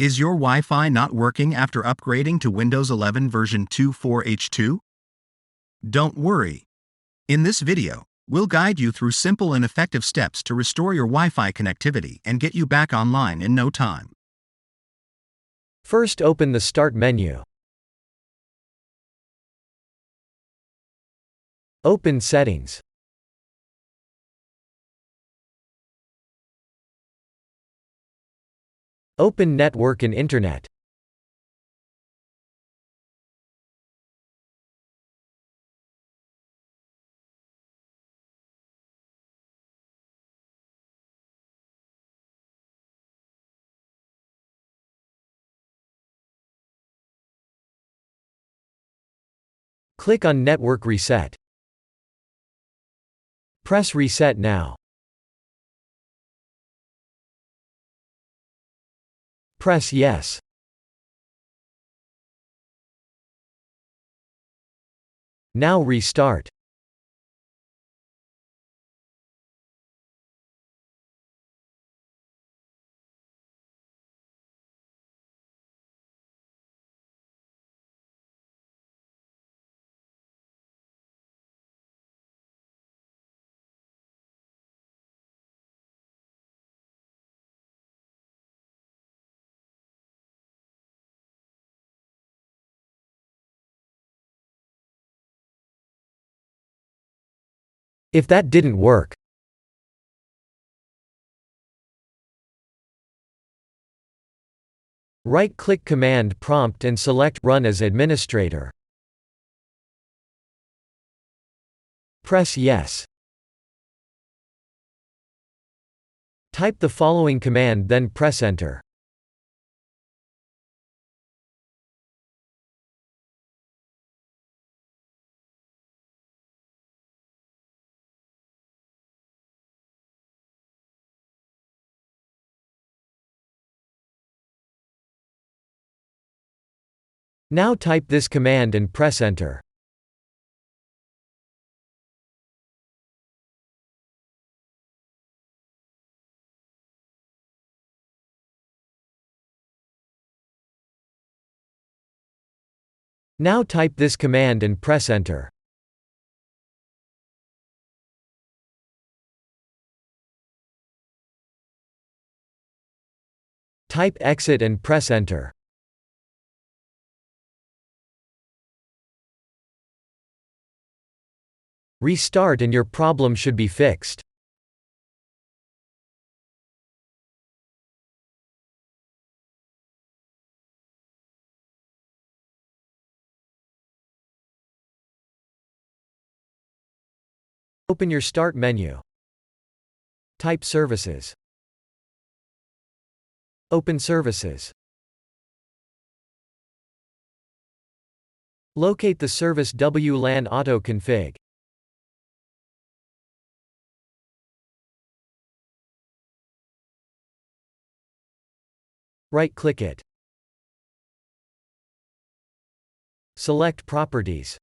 Is your Wi-Fi not working after upgrading to Windows 11 version 2.4H2? Don't worry. In this video, we'll guide you through simple and effective steps to restore your Wi-Fi connectivity and get you back online in no time. First, open the Start menu. Open Settings. Open Network and Internet. Click on Network Reset. Press Reset now. Press Yes. Now restart. If that didn't work, right-click Command Prompt and select Run as Administrator. Press Yes. Type the following command, then press Enter. Now type this command and press Enter. Now type this command and press Enter. Type Exit and press Enter. Restart and your problem should be fixed. Open your Start menu. Type Services. Open Services. Locate the service WLAN Auto Config. Right-click it. Select Properties.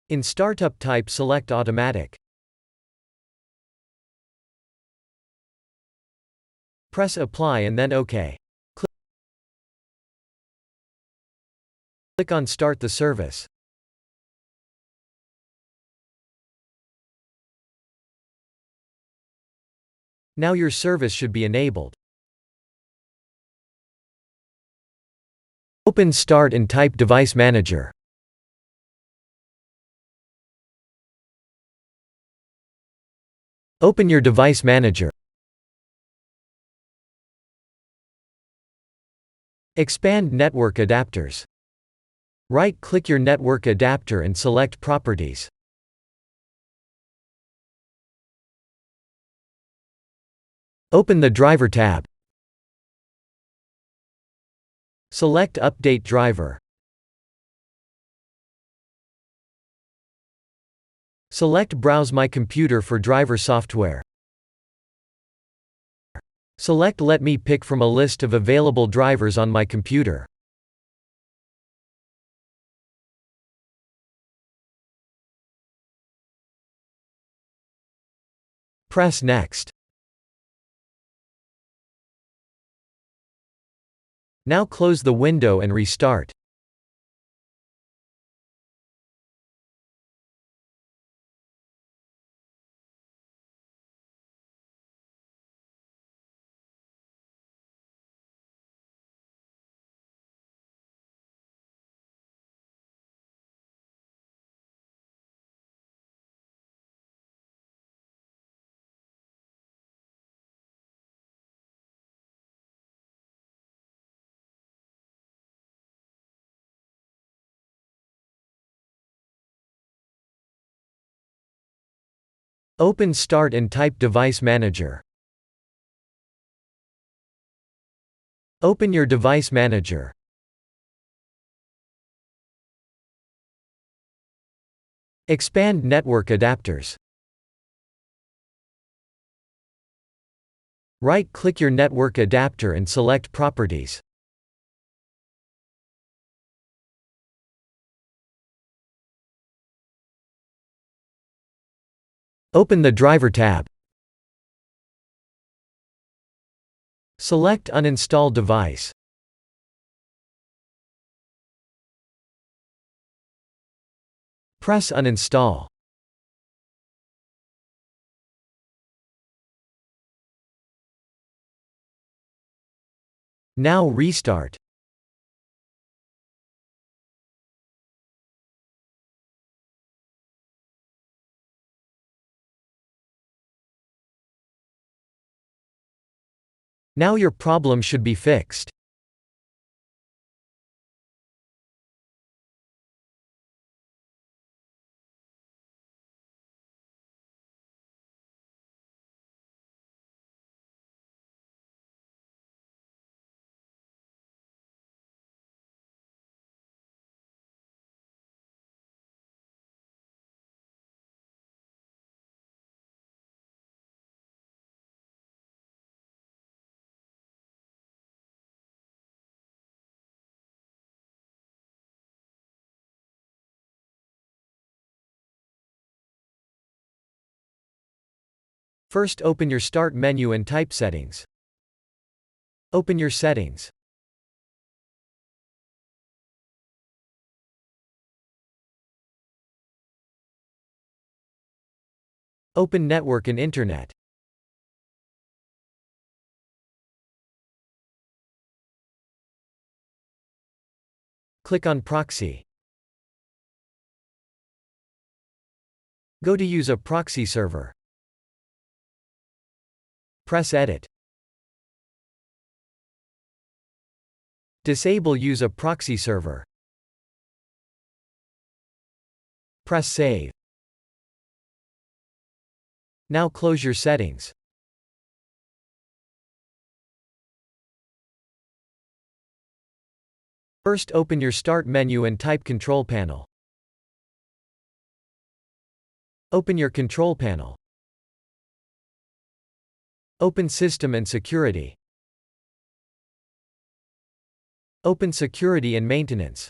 In Startup Type, select Automatic. Press Apply and then OK. Click on Start the service. Now your service should be enabled. Open Start and type Device Manager. Open your Device Manager. Expand Network Adapters. Right-click your network adapter and select Properties. Open the Driver tab. Select Update Driver. Select Browse My Computer for driver software. Select Let me pick from a list of available drivers on my computer. Press Next. Now close the window and restart. Open Start and type Device Manager. Open your Device Manager. Expand Network Adapters. Right-click your network adapter and select Properties. Open the Driver tab. Select Uninstall Device. Press Uninstall. Now restart. Now your problem should be fixed. First, open your Start menu and type Settings. Open your settings. Open Network and Internet. Click on Proxy. Go to Use a proxy server. Press Edit. Disable Use a proxy server. Press Save. Now close your settings. First, open your Start menu and type Control Panel. Open your Control Panel. Open System and Security. Open Security and Maintenance.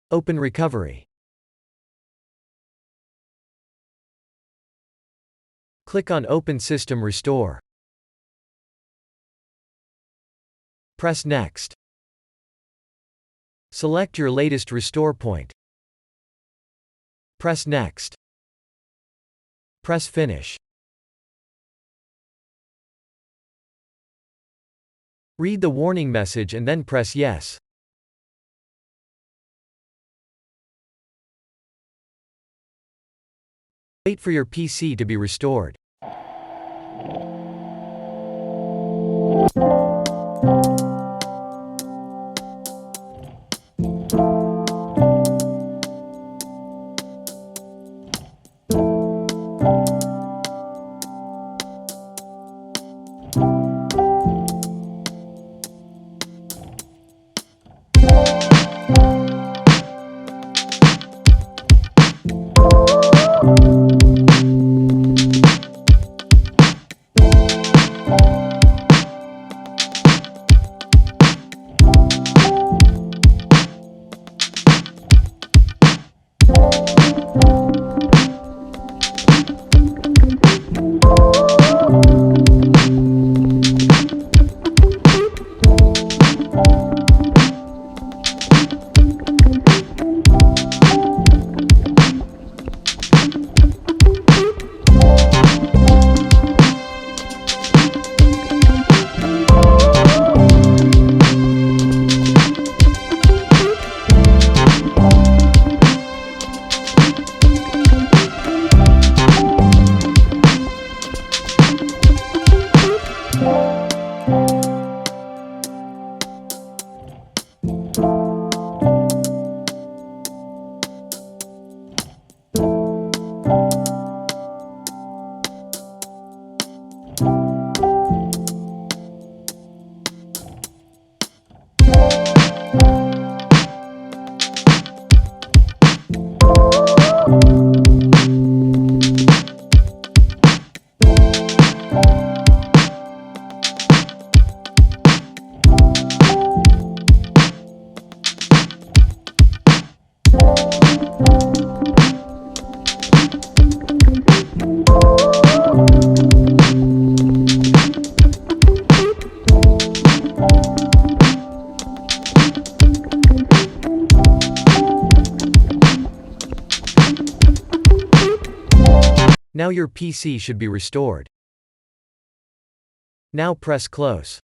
Open Recovery. Click on Open System Restore. Press Next. Select your latest restore point. Press Next. Press Finish. Read the warning message and then press Yes. Wait for your PC to be restored. Now your PC should be restored. Now press close.